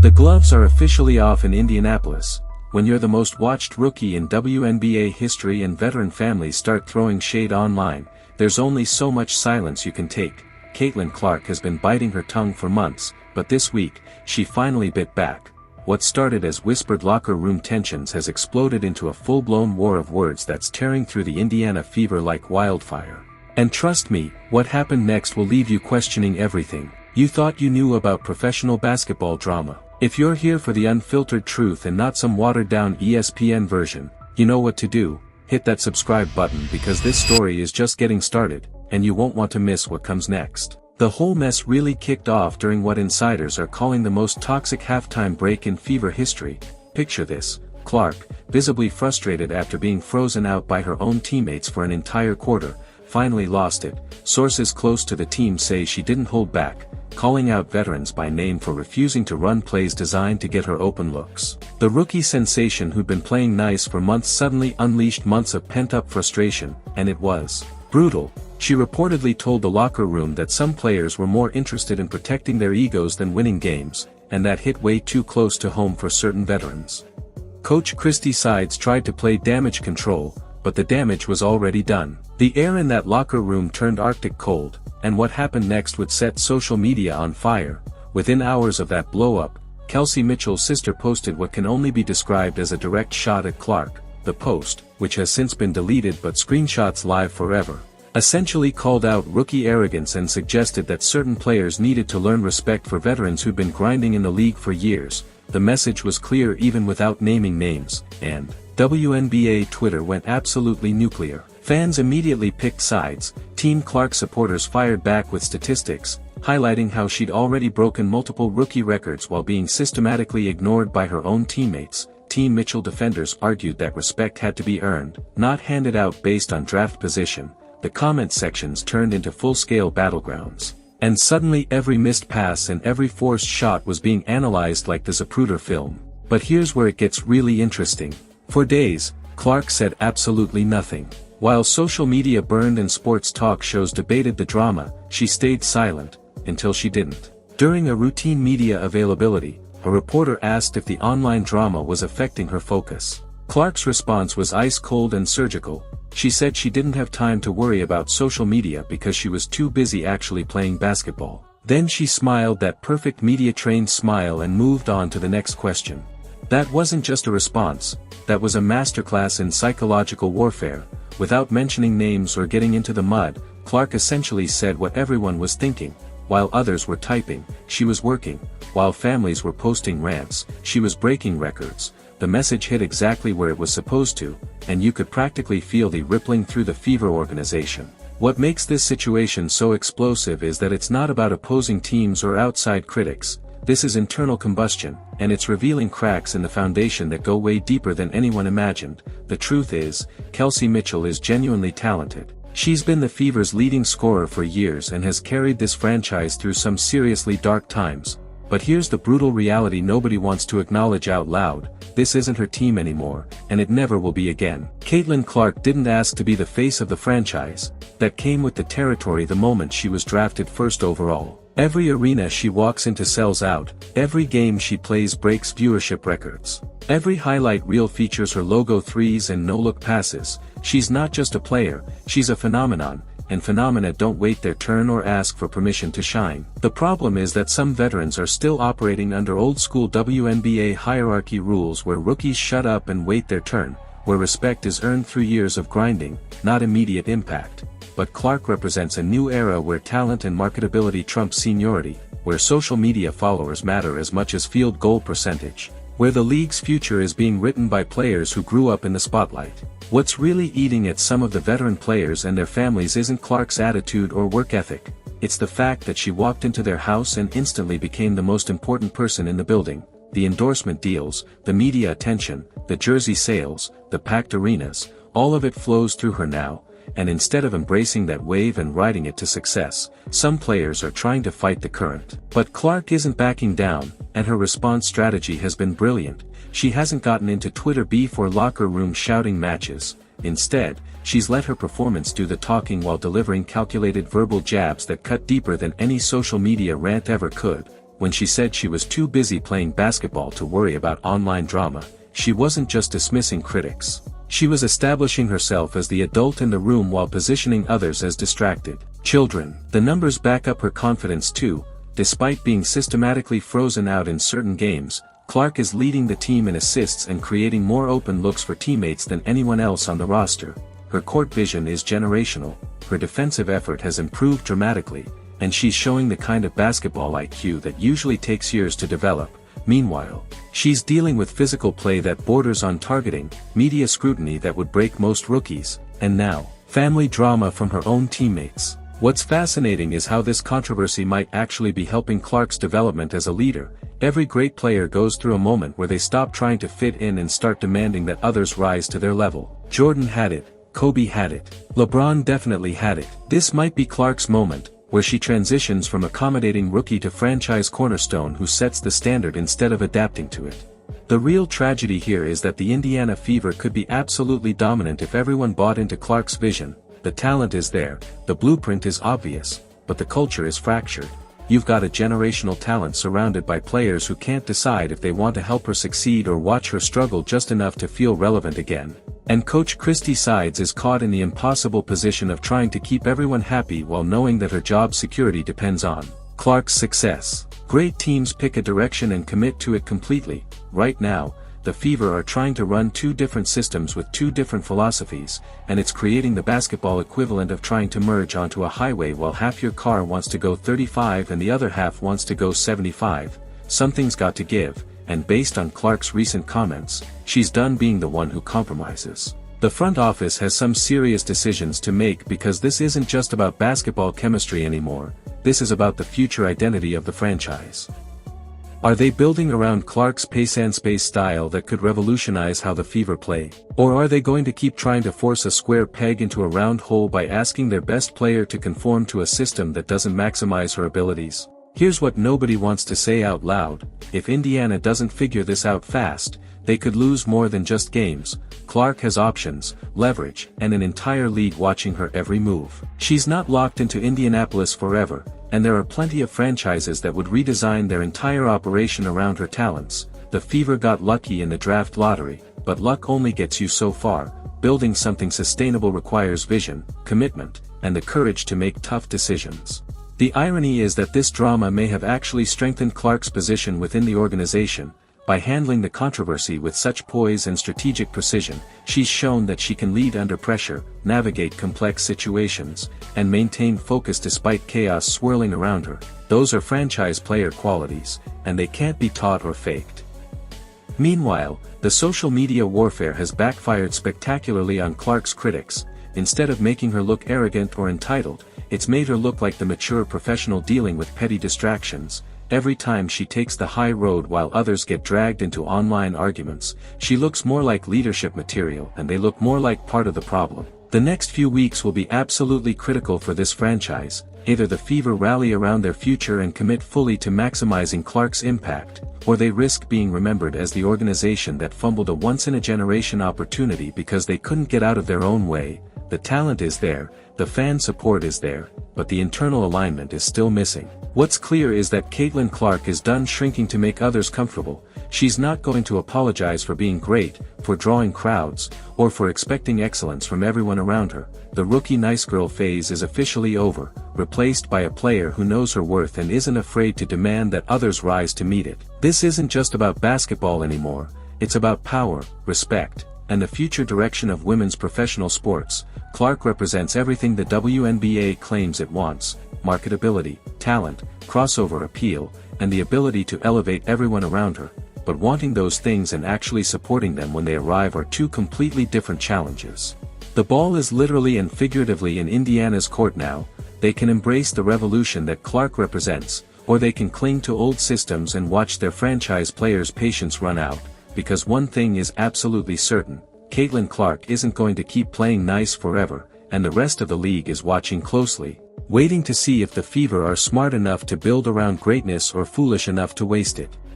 The gloves are officially off in Indianapolis. When you're the most watched rookie in WNBA history and veteran families start throwing shade online, there's only so much silence you can take. Caitlin Clark has been biting her tongue for months, but this week, she finally bit back. What started as whispered locker room tensions has exploded into a full-blown war of words that's tearing through the Indiana fever like wildfire. And trust me, what happened next will leave you questioning everything you thought you knew about professional basketball drama. If you're here for the unfiltered truth and not some watered-down ESPN version, you know what to do. Hit that subscribe button because this story is just getting started, and you won't want to miss what comes next. The whole mess really kicked off during what insiders are calling the most toxic halftime break in Fever history. Picture this: Clark, visibly frustrated after being frozen out by her own teammates for an entire quarter, finally lost it. Sources close to the team say she didn't hold back, calling out veterans by name for refusing to run plays designed to get her open looks. The rookie sensation who'd been playing nice for months suddenly unleashed months of pent-up frustration, and it was brutal. She reportedly told the locker room that some players were more interested in protecting their egos than winning games, and that hit way too close to home for certain veterans. Coach Christy Sides tried to play damage control, but the damage was already done. The air in that locker room turned Arctic cold, and what happened next would set social media on fire. Within hours of that blow-up, Kelsey Mitchell's sister posted what can only be described as a direct shot at Clark. The post, which has since been deleted but screenshots live forever, essentially called out rookie arrogance and suggested that certain players needed to learn respect for veterans who'd been grinding in the league for years. The message was clear even without naming names, and WNBA Twitter went absolutely nuclear. Fans immediately picked sides. Team Clark supporters fired back with statistics, highlighting how she'd already broken multiple rookie records while being systematically ignored by her own teammates. Team Mitchell defenders argued that respect had to be earned, not handed out based on draft position. The comment sections turned into full-scale battlegrounds, and suddenly every missed pass and every forced shot was being analyzed like the Zapruder film. But here's where it gets really interesting. For days, Clark said absolutely nothing. While social media burned and sports talk shows debated the drama, she stayed silent, until she didn't. During a routine media availability, a reporter asked if the online drama was affecting her focus. Clark's response was ice-cold and surgical. She said she didn't have time to worry about social media because she was too busy actually playing basketball. Then she smiled that perfect media-trained smile and moved on to the next question. That wasn't just a response, that was a masterclass in psychological warfare. Without mentioning names or getting into the mud, Clark essentially said what everyone was thinking. While others were typing, she was working. While families were posting rants, she was breaking records. The message hit exactly where it was supposed to, and you could practically feel the rippling through the Fever organization. What makes this situation so explosive is that it's not about opposing teams or outside critics. This is internal combustion, and it's revealing cracks in the foundation that go way deeper than anyone imagined. The truth is, Kelsey Mitchell is genuinely talented. She's been the Fever's leading scorer for years and has carried this franchise through some seriously dark times. But here's the brutal reality nobody wants to acknowledge out loud: this isn't her team anymore, and it never will be again. Caitlin Clark didn't ask to be the face of the franchise. That came with the territory the moment she was drafted first overall. Every arena she walks into sells out, every game she plays breaks viewership records. Every highlight reel features her logo threes and no-look passes. She's not just a player, she's a phenomenon, and phenomena don't wait their turn or ask for permission to shine. The problem is that some veterans are still operating under old-school WNBA hierarchy rules where rookies shut up and wait their turn, where respect is earned through years of grinding, not immediate impact. But Clark represents a new era where talent and marketability trump seniority, where social media followers matter as much as field goal percentage, where the league's future is being written by players who grew up in the spotlight. What's really eating at some of the veteran players and their families isn't Clark's attitude or work ethic. It's the fact that she walked into their house and instantly became the most important person in the building. The endorsement deals, the media attention, the jersey sales, the packed arenas, all of it flows through her now. And instead of embracing that wave and riding it to success, some players are trying to fight the current. But Clark isn't backing down, and her response strategy has been brilliant. She hasn't gotten into Twitter beef or locker room shouting matches. Instead, she's let her performance do the talking while delivering calculated verbal jabs that cut deeper than any social media rant ever could. when she said she was too busy playing basketball to worry about online drama, she wasn't just dismissing critics. She was establishing herself as the adult in the room while positioning others as distracted children. The numbers back up her confidence too. Despite being systematically frozen out in certain games, Clark is leading the team in assists and creating more open looks for teammates than anyone else on the roster. Her court vision is generational, her defensive effort has improved dramatically, and she's showing the kind of basketball IQ that usually takes years to develop. Meanwhile, she's dealing with physical play that borders on targeting, media scrutiny that would break most rookies, and now, family drama from her own teammates. What's fascinating is how this controversy might actually be helping Clark's development as a leader. Every great player goes through a moment where they stop trying to fit in and start demanding that others rise to their level. Jordan had it, Kobe had it, LeBron definitely had it. This might be Clark's moment, where she transitions from accommodating rookie to franchise cornerstone who sets the standard instead of adapting to it. The real tragedy here is that the Indiana Fever could be absolutely dominant if everyone bought into Clark's vision. The talent is there, the blueprint is obvious, but the culture is fractured. You've got a generational talent surrounded by players who can't decide if they want to help her succeed or watch her struggle just enough to feel relevant again. And Coach Christy Sides is caught in the impossible position of trying to keep everyone happy while knowing that her job security depends on Clark's success. Great teams pick a direction and commit to it completely. Right now, the Fever are trying to run two different systems with two different philosophies, and it's creating the basketball equivalent of trying to merge onto a highway while half your car wants to go 35 and the other half wants to go 75. Something's got to give, and based on Clark's recent comments, she's done being the one who compromises. The front office has some serious decisions to make because this isn't just about basketball chemistry anymore, this is about the future identity of the franchise. Are they building around Clark's pace and space style that could revolutionize how the Fever play? Or are they going to keep trying to force a square peg into a round hole by asking their best player to conform to a system that doesn't maximize her abilities? Here's what nobody wants to say out loud: if Indiana doesn't figure this out fast, they could lose more than just games. Clark has options, leverage, and an entire league watching her every move. She's not locked into Indianapolis forever, and there are plenty of franchises that would redesign their entire operation around her talents. The Fever got lucky in the draft lottery, but luck only gets you so far. Building something sustainable requires vision, commitment, and the courage to make tough decisions. The irony is that this drama may have actually strengthened Clark's position within the organization. By handling the controversy with such poise and strategic precision, she's shown that she can lead under pressure, navigate complex situations, and maintain focus despite chaos swirling around her. Those are franchise player qualities, and they can't be taught or faked. Meanwhile, the social media warfare has backfired spectacularly on Clark's critics. Instead of making her look arrogant or entitled, it's made her look like the mature professional dealing with petty distractions. Every time she takes the high road while others get dragged into online arguments, she looks more like leadership material and they look more like part of the problem. The next few weeks will be absolutely critical for this franchise. Either the Fever rally around their future and commit fully to maximizing Clark's impact, or they risk being remembered as the organization that fumbled a once-in-a-generation opportunity because they couldn't get out of their own way. The talent is there, the fan support is there, but the internal alignment is still missing. What's clear is that Caitlin Clark is done shrinking to make others comfortable. She's not going to apologize for being great, for drawing crowds, or for expecting excellence from everyone around her. The rookie nice girl phase is officially over, replaced by a player who knows her worth and isn't afraid to demand that others rise to meet it. This isn't just about basketball anymore, it's about power, respect, and the future direction of women's professional sports. Clark represents everything the WNBA claims it wants: marketability, talent, crossover appeal, and the ability to elevate everyone around her. But wanting those things and actually supporting them when they arrive are two completely different challenges. The ball is literally and figuratively in Indiana's court now. They can embrace the revolution that Clark represents, or they can cling to old systems and watch their franchise players' patience run out. Because one thing is absolutely certain: Caitlin Clark isn't going to keep playing nice forever, and the rest of the league is watching closely, waiting to see if the Fever are smart enough to build around greatness or foolish enough to waste it.